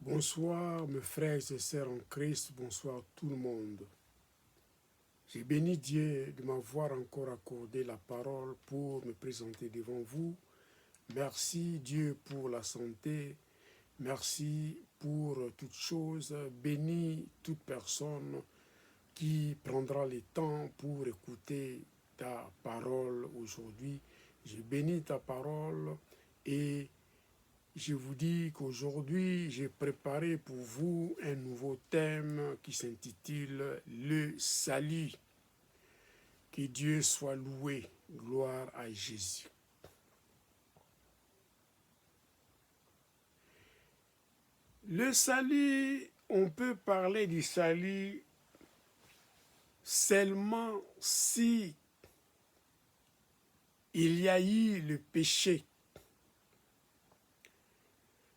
Bonsoir mes frères et sœurs en Christ, bonsoir tout le monde. J'ai béni Dieu de m'avoir encore accordé la parole pour me présenter devant vous. Merci Dieu pour la santé, merci pour toutes choses. Bénis toute personne qui prendra le temps pour écouter ta parole aujourd'hui. Je bénis ta parole et je vous dis qu'aujourd'hui, j'ai préparé pour vous un nouveau thème qui s'intitule « Le salut ». Que Dieu soit loué, gloire à Jésus. Le salut, on peut parler du salut seulement si il y a eu le péché.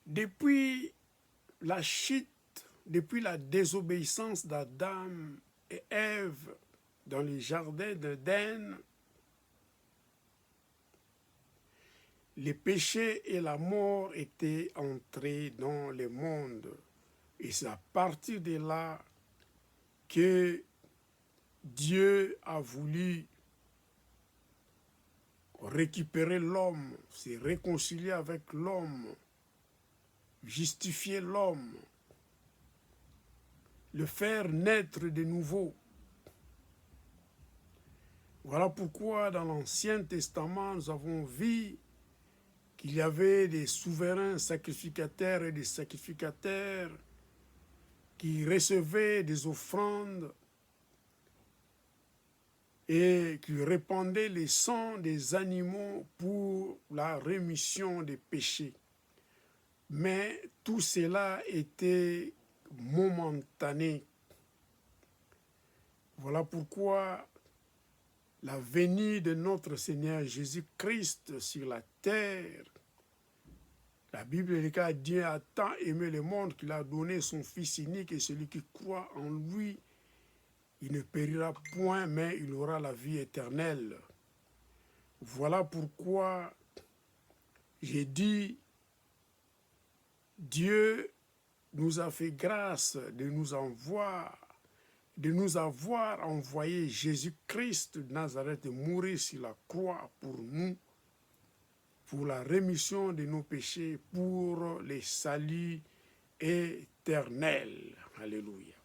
Depuis la chute, depuis la désobéissance d'Adam et Ève dans le jardin d'Éden, le péché et la mort étaient entrés dans le monde. Et c'est à partir de là que Dieu a voulu récupérer l'homme, se réconcilier avec l'homme, justifier l'homme, le faire naître de nouveau. Voilà pourquoi dans l'Ancien Testament, nous avons vu qu'il y avait des souverains sacrificateurs et des sacrificateurs qui recevaient des offrandes et qui répandaient le sang des animaux pour la rémission des péchés. Mais tout cela était momentané. Voilà pourquoi la venue de notre Seigneur Jésus-Christ sur la terre, la Bible dit que Dieu a tant aimé le monde qu'il a donné son Fils unique et celui qui croit en lui, il ne périra point, mais il aura la vie éternelle. Voilà pourquoi j'ai dit, Dieu nous a fait grâce de nous avoir envoyé Jésus-Christ de Nazareth mourir sur la croix pour nous, pour la rémission de nos péchés, pour le salut éternel. Alléluia.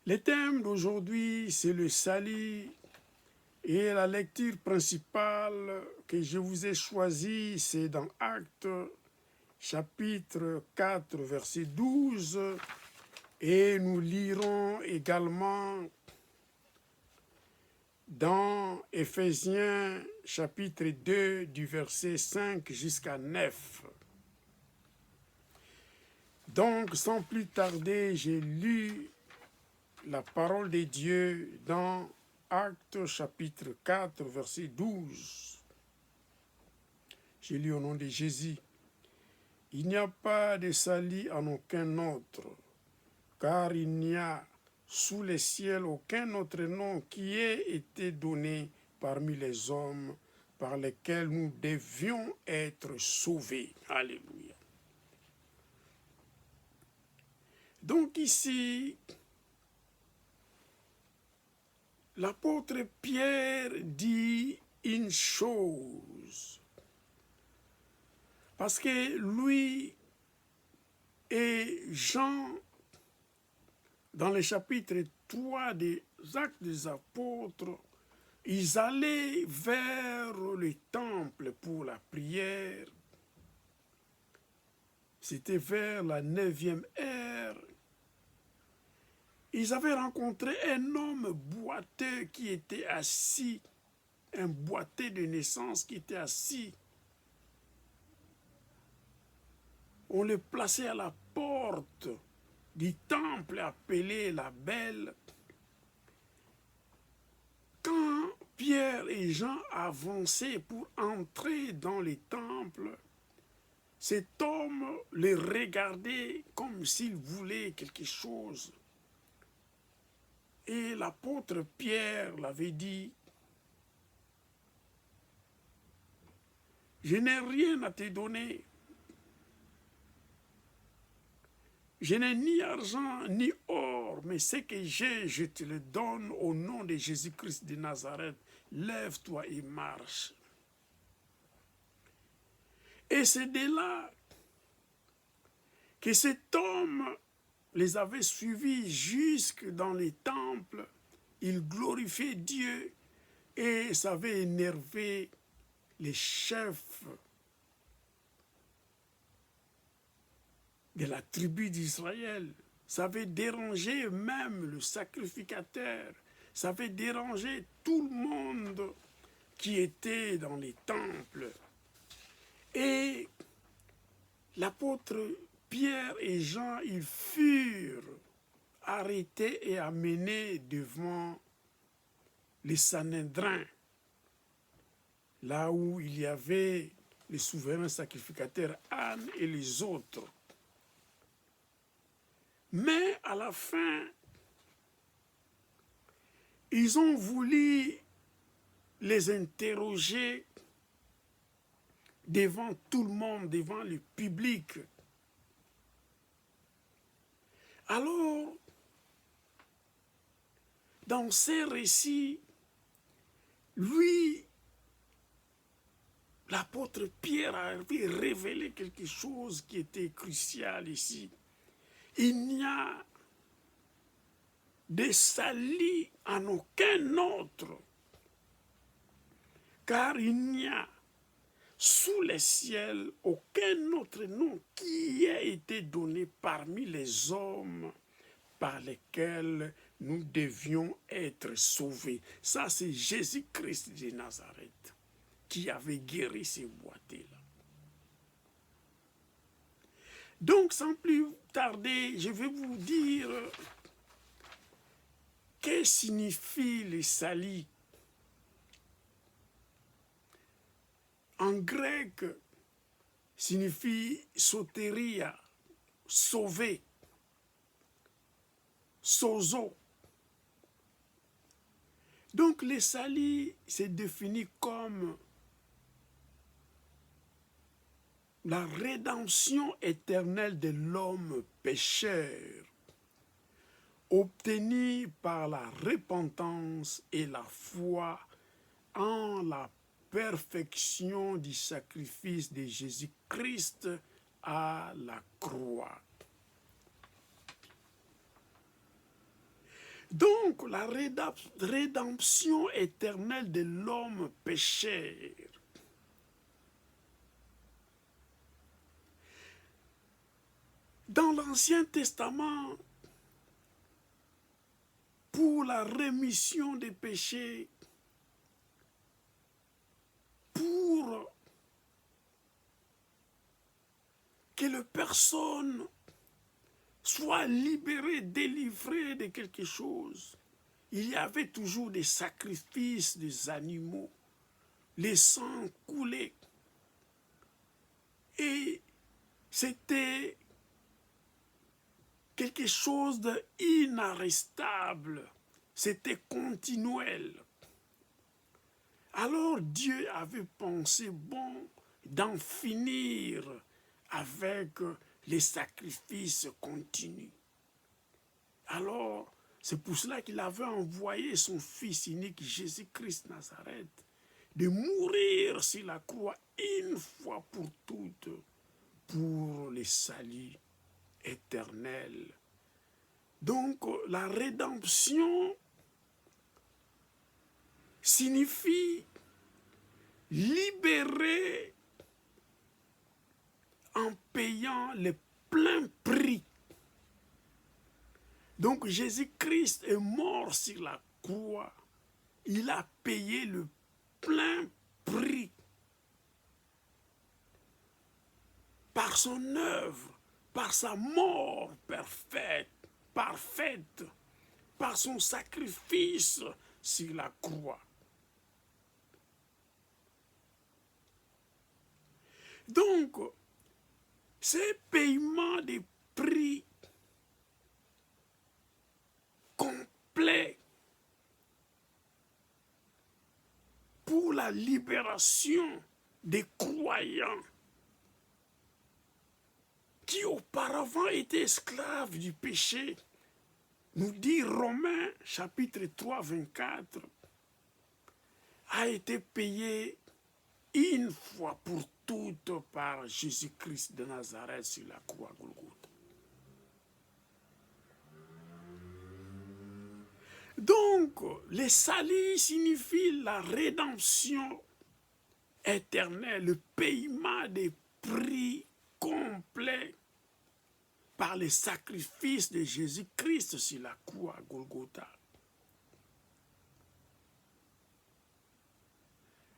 Le thème d'aujourd'hui, c'est le salut, et la lecture principale que je vous ai choisie, c'est dans Actes chapitre 4, verset 12, et nous lirons également dans Éphésiens chapitre 2, du verset 5 jusqu'à 9. Donc, sans plus tarder, j'ai lu la parole de Dieu dans Actes chapitre 4, verset 12. J'ai lu au nom de Jésus. Il n'y a pas de salut en aucun autre, car il n'y a sous les ciels aucun autre nom qui ait été donné parmi les hommes par lesquels nous devions être sauvés. Alléluia. Donc ici, l'apôtre Pierre dit une chose, parce que lui et Jean, dans le chapitre 3 des Actes des Apôtres, ils allaient vers le temple pour la prière. C'était vers la 9e heure. Ils avaient rencontré un homme boiteux qui était assis, un boiteux de naissance qui était assis. On le plaçait à la porte du temple appelé la Belle. Quand Pierre et Jean avançaient pour entrer dans le temple, cet homme les regardait comme s'il voulait quelque chose. Et l'apôtre Pierre l'avait dit, « Je n'ai rien à te donner, je n'ai ni argent ni or, mais ce que j'ai, je te le donne au nom de Jésus-Christ de Nazareth. Lève-toi et marche. Et c'est de là que cet homme les avait suivis jusque dans les temples. Il glorifiait Dieu et ça avait énervé les chefs de la tribu d'Israël. Ça avait dérangé même le sacrificateur. Ça avait dérangé tout le monde qui était dans les temples. Et l'apôtre Pierre et Jean, ils furent arrêtés et amenés devant les Sanhédrins, là où il y avait les souverains sacrificateurs Anne et les autres. Mais à la fin, ils ont voulu les interroger devant tout le monde, devant le public. Alors, dans ces récits, lui, l'apôtre Pierre avait révélé quelque chose qui était crucial ici. Il n'y a de salut en aucun autre, car il n'y a sous les ciels aucun autre nom qui ait été donné parmi les hommes par lesquels nous devions être sauvés. Ça, c'est Jésus-Christ de Nazareth qui avait guéri ces boiteux-là. Donc, sans plus tarder, je vais vous dire que signifie le salut. En grec, signifie soteria, sauver, sozo. Donc, le salut, c'est défini comme la rédemption éternelle de l'homme pécheur, obtenue par la repentance et la foi en la perfection du sacrifice de Jésus-Christ à la croix. Donc, la rédemption éternelle de l'homme pécheur. Dans l'Ancien Testament, pour la rémission des péchés, pour que la personne soit libérée, délivrée de quelque chose, il y avait toujours des sacrifices des animaux, les sangs coulaient. Et c'était quelque chose d'inarrêtable, c'était continuel. Alors Dieu avait pensé bon d'en finir avec les sacrifices continus. Alors, c'est pour cela qu'il avait envoyé son Fils unique, Jésus-Christ Nazareth, de mourir sur la croix une fois pour toutes, pour le salut éternel. Donc, la rédemption signifie libérer en payant le plein prix. Donc Jésus-Christ est mort sur la croix. Il a payé le plein prix par son œuvre, par sa mort parfaite, par son sacrifice sur la croix. Donc, ces paiements de prix complet pour la libération des croyants qui auparavant auparavant étaient esclaves du péché, nous dit Romains chapitre 3, 24, a été payé une fois pour toutes par Jésus-Christ de Nazareth sur la croix Golgotha. Donc, le salut signifie la rédemption éternelle, le paiement des prix complets par le sacrifice de Jésus-Christ sur la croix Golgotha.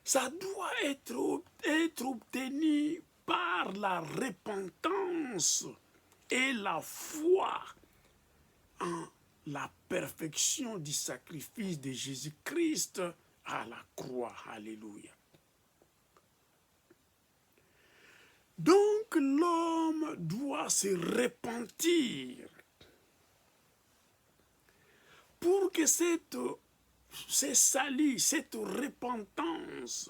Ça doit être obtenu par la repentance et la foi en la perfection du sacrifice de Jésus-Christ à la croix. Alléluia. Donc l'homme doit se repentir pour que ce salut, cette repentance,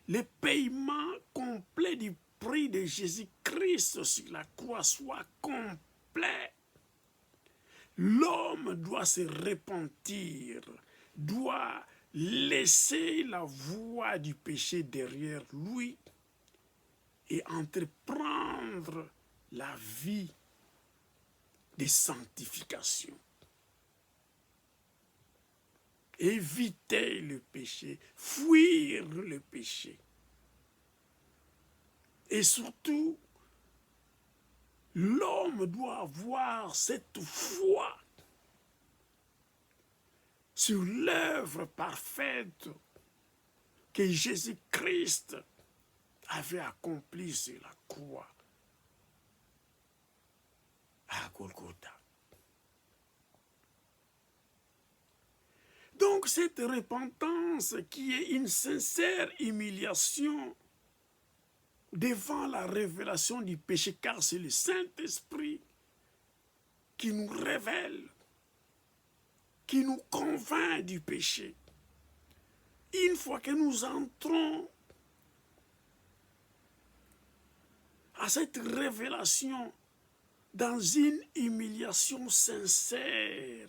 le paiement complet du prix de Jésus-Christ sur la croix soit complet. L'homme doit se repentir, doit laisser la voie du péché derrière lui et entreprendre la vie de sanctification. Éviter le péché, fuir le péché. Et surtout, l'homme doit avoir cette foi sur l'œuvre parfaite que Jésus-Christ avait accomplie sur la croix à Golgotha. Donc cette repentance qui est une sincère humiliation devant la révélation du péché, car c'est le Saint-Esprit qui nous révèle, qui nous convainc du péché. Une fois que nous entrons à cette révélation dans une humiliation sincère,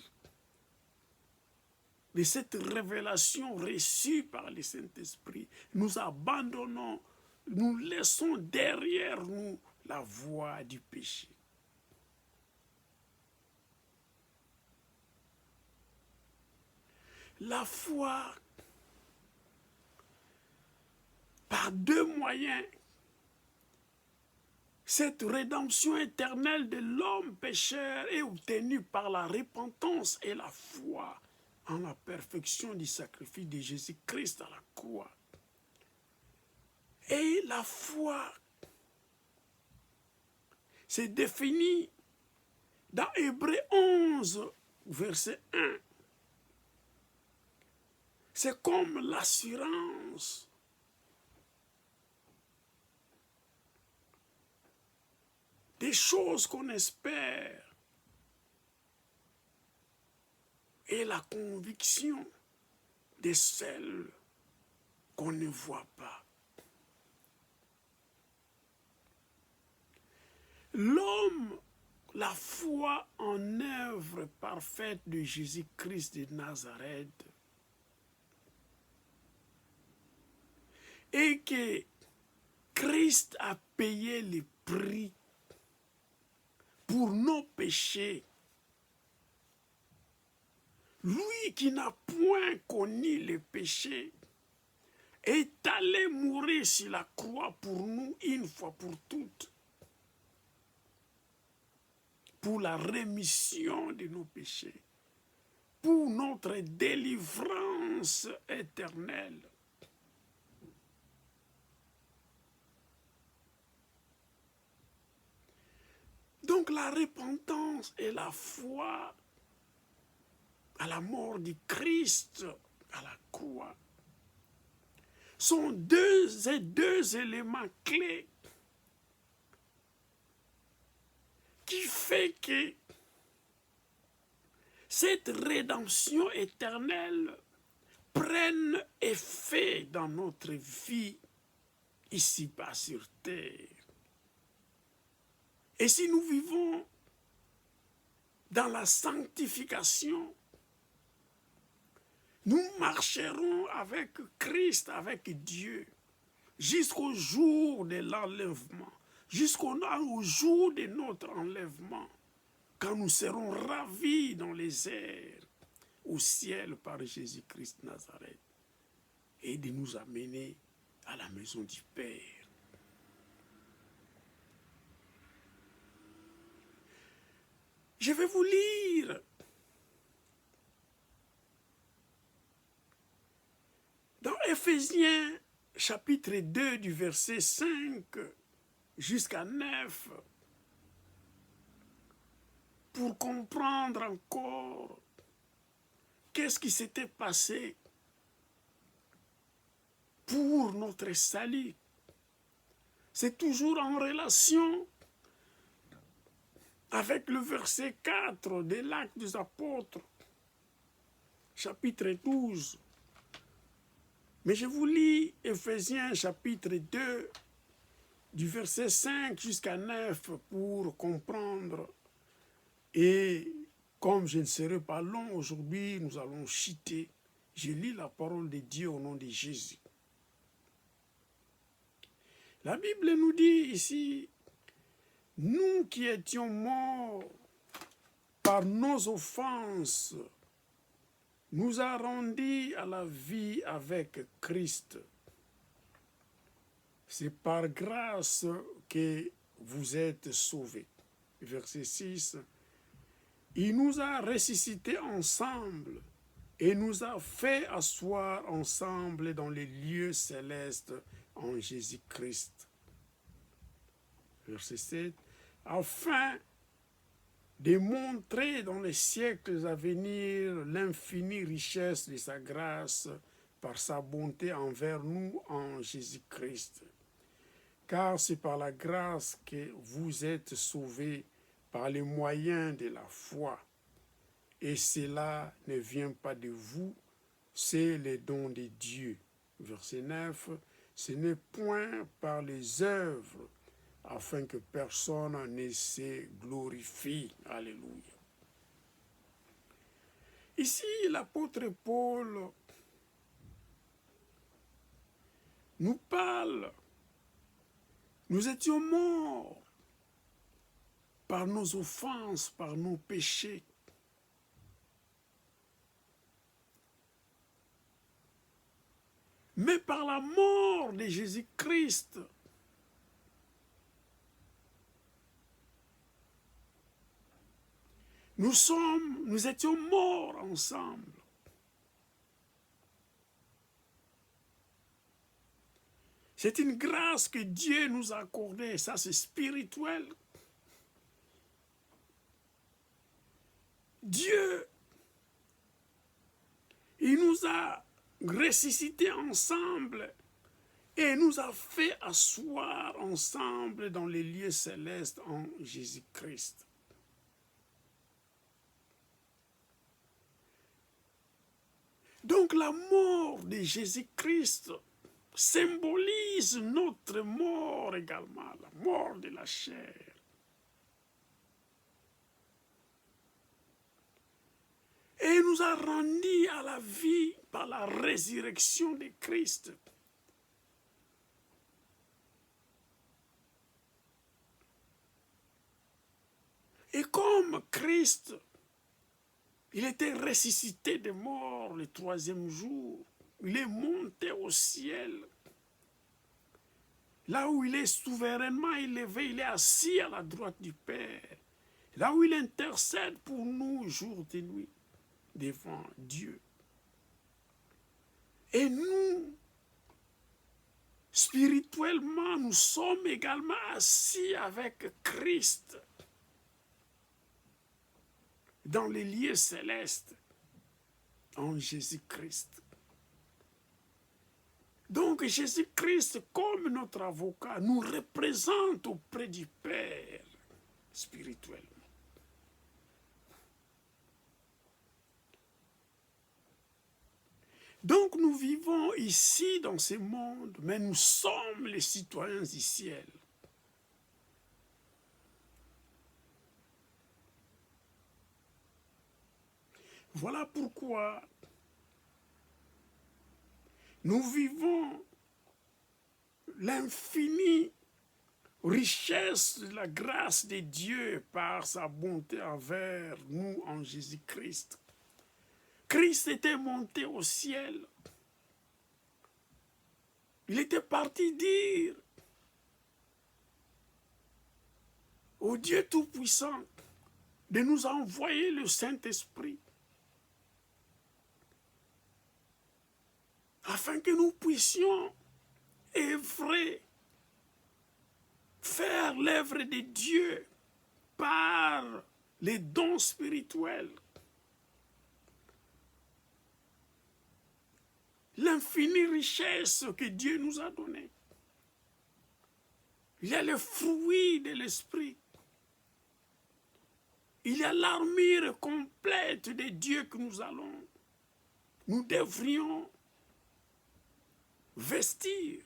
de cette révélation reçue par le Saint-Esprit, nous abandonnons, nous laissons derrière nous la voie du péché. La foi, par deux moyens, cette rédemption éternelle de l'homme pécheur est obtenue par la repentance et la foi en la perfection du sacrifice de Jésus-Christ à la croix. Et la foi, c'est défini dans Hébreux 11, verset 1. C'est comme l'assurance des choses qu'on espère et la conviction de celles qu'on ne voit pas. L'homme, la foi en œuvre parfaite de Jésus-Christ de Nazareth, et que Christ a payé le prix pour nos péchés. Lui qui n'a point connu le péché est allé mourir sur la croix pour nous une fois pour toutes, pour la rémission de nos péchés, pour notre délivrance éternelle. Donc la repentance et la foi à la mort du Christ à la croix sont deux éléments clés qui fait que cette rédemption éternelle prenne effet dans notre vie ici-bas sur terre. Et si nous vivons dans la sanctification, nous marcherons avec Christ, avec Dieu, jusqu'au jour de l'enlèvement, jusqu'au jour de notre enlèvement, quand nous serons ravis dans les airs, au ciel par Jésus-Christ Nazareth, et de nous amener à la maison du Père. Je vais vous lire dans Éphésiens chapitre 2 du verset 5 jusqu'à 9 pour comprendre encore qu'est-ce qui s'était passé pour notre salut. C'est toujours en relation avec le verset 4 de l'Acte des Apôtres, chapitre 12. Mais je vous lis Éphésiens chapitre 2, du verset 5 jusqu'à 9 pour comprendre. Et comme je ne serai pas long aujourd'hui, nous allons citer. Je lis la parole de Dieu au nom de Jésus. La Bible nous dit ici, nous qui étions morts par nos offenses, nous a rendus à la vie avec Christ. C'est par grâce que vous êtes sauvés. Verset 6. Il nous a ressuscités ensemble et nous a fait asseoir ensemble dans les lieux célestes en Jésus-Christ. Verset 7. Afin de montrer dans les siècles à venir l'infinie richesse de sa grâce par sa bonté envers nous en Jésus-Christ. Car c'est par la grâce que vous êtes sauvés par le moyen de la foi. Et cela ne vient pas de vous, c'est le don de Dieu. Verset 9, ce n'est point par les œuvres, afin que personne ne se glorifie. Alléluia. Ici, l'apôtre Paul nous parle. Nous étions morts par nos offenses, par nos péchés. Mais par la mort de Jésus-Christ, nous étions morts ensemble. C'est une grâce que Dieu nous a accordée, ça c'est spirituel. Dieu, il nous a ressuscités ensemble et nous a fait asseoir ensemble dans les lieux célestes en Jésus-Christ. Donc la mort de Jésus-Christ symbolise notre mort également, la mort de la chair. Et nous a rendus à la vie par la résurrection de Christ. Et comme Christ, il était ressuscité des morts le troisième jour, il est monté au ciel. Là où il est souverainement élevé, il est assis à la droite du Père. Là où il intercède pour nous jour et nuit devant Dieu. Et nous, spirituellement, nous sommes également assis avec Christ dans les lieux célestes en Jésus-Christ. Donc Jésus-Christ, comme notre avocat, nous représente auprès du Père spirituellement. Donc nous vivons ici dans ce monde, mais nous sommes les citoyens du ciel. Voilà pourquoi nous vivons l'infinie richesse de la grâce de Dieu par sa bonté envers nous en Jésus-Christ. Christ était monté au ciel. Il était parti dire au Dieu Tout-Puissant de nous envoyer le Saint-Esprit afin que nous puissions œuvrer, faire l'œuvre de Dieu par les dons spirituels. L'infinie richesse que Dieu nous a donnée. Il y a le fruit de l'esprit. Il y a l'armure complète de Dieu que nous devrions vestir,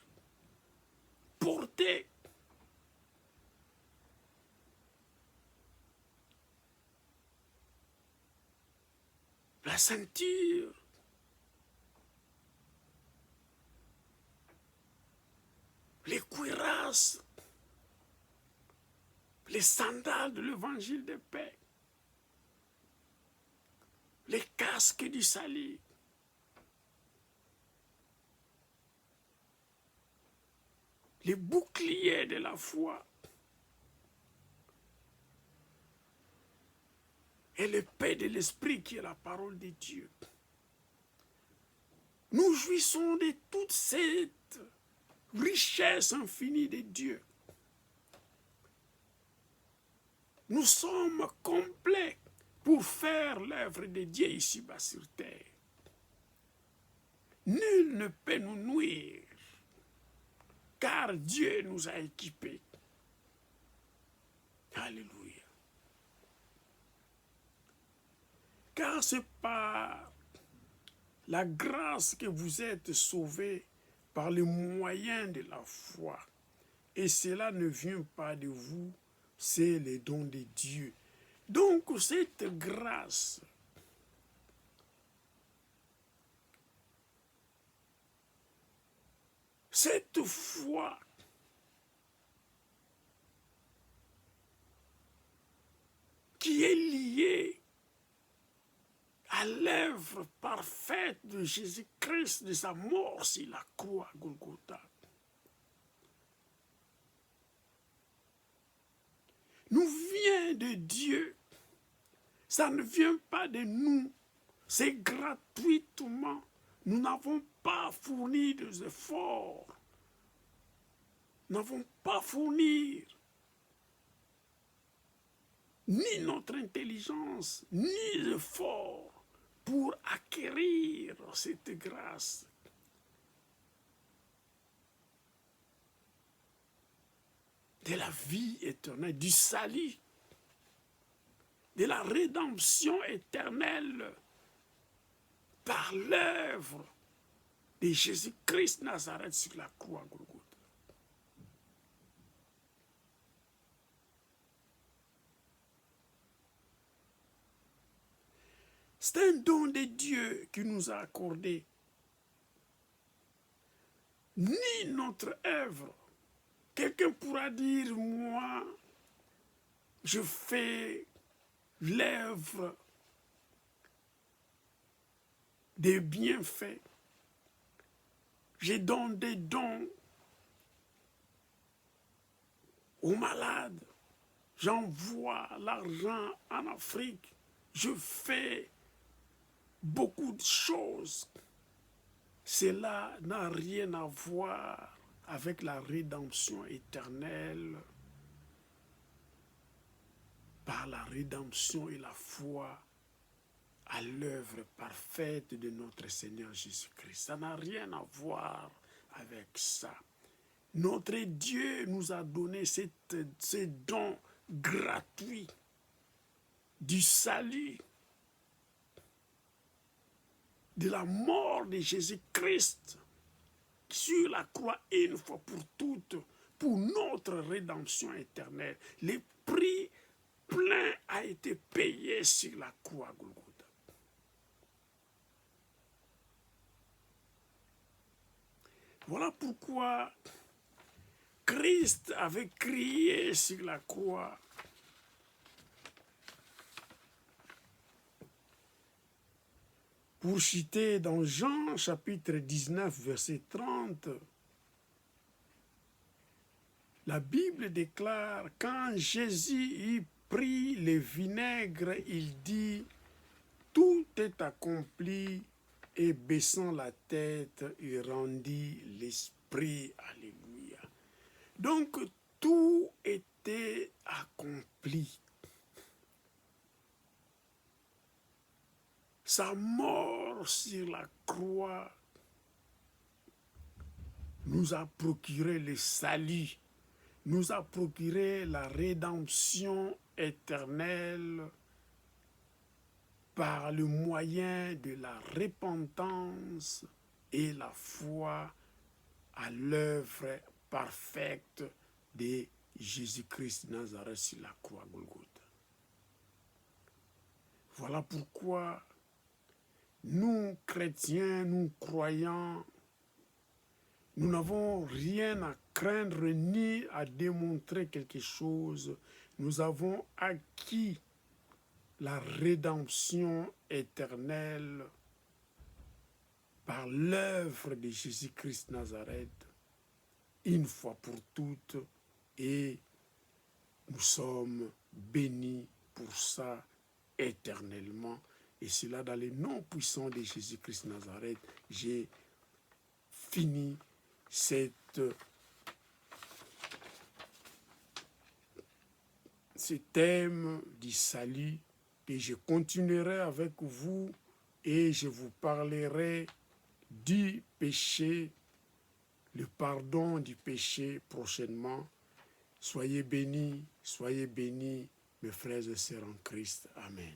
porter. La ceinture, les cuirasses, les sandales de l'évangile de paix, les casques du salut, les boucliers de la foi et l'épée de l'esprit qui est la parole de Dieu. Nous jouissons de toute cette richesse infinie de Dieu. Nous sommes complets pour faire l'œuvre de Dieu ici-bas sur terre. Nul ne peut nous nuire, car Dieu nous a équipés. Alléluia. Car c'est par la grâce que vous êtes sauvés par le moyen de la foi. Et cela ne vient pas de vous, c'est le don de Dieu. Donc cette grâce, cette foi, qui est liée à l'œuvre parfaite de Jésus-Christ, de sa mort sur la croix à Golgotha, nous vient de Dieu. Ça ne vient pas de nous. C'est gratuitement. Nous n'avons pas fourni des efforts. Nous n'avons pas fourni ni notre intelligence, ni l'effort pour acquérir cette grâce. De la vie éternelle, du salut, de la rédemption éternelle par l'œuvre de Jésus-Christ Nazareth sur la croix à Golgotha. C'est un don de Dieu qui nous a accordé. Ni notre œuvre. Quelqu'un pourra dire, moi, je fais l'œuvre des bienfaits. Je donne des dons aux malades. J'envoie l'argent en Afrique. Je fais beaucoup de choses. Cela n'a rien à voir avec la rédemption éternelle par la rédemption et la foi à l'œuvre parfaite de notre Seigneur Jésus-Christ. Ça n'a rien à voir avec ça. Notre Dieu nous a donné ces dons gratuits du salut, de la mort de Jésus-Christ sur la croix une fois pour toutes, pour notre rédemption éternelle. Le prix plein a été payé sur la croix Golgotha. Voilà pourquoi Christ avait crié sur la croix. Pour citer dans Jean chapitre 19, verset 30, la Bible déclare, quand Jésus eut pris le vinaigre, il dit, tout est accompli, et baissant la tête, il rendit l'esprit. Alléluia. Donc, tout était accompli. Sa mort sur la croix nous a procuré le salut, nous a procuré la rédemption éternelle par le moyen de la repentance et la foi à l'œuvre parfaite de Jésus-Christ de Nazareth sur la croix Golgotha. Voilà pourquoi nous, chrétiens, nous croyants, nous n'avons rien à craindre ni à démontrer quelque chose. Nous avons acquis la rédemption éternelle par l'œuvre de Jésus-Christ Nazareth, une fois pour toutes, et nous sommes bénis pour ça éternellement. Et cela dans le nom puissant de Jésus-Christ Nazareth, j'ai fini ce thème du salut, et je continuerai avec vous et je vous parlerai du péché, le pardon du péché prochainement. Soyez bénis, mes frères et sœurs en Christ. Amen.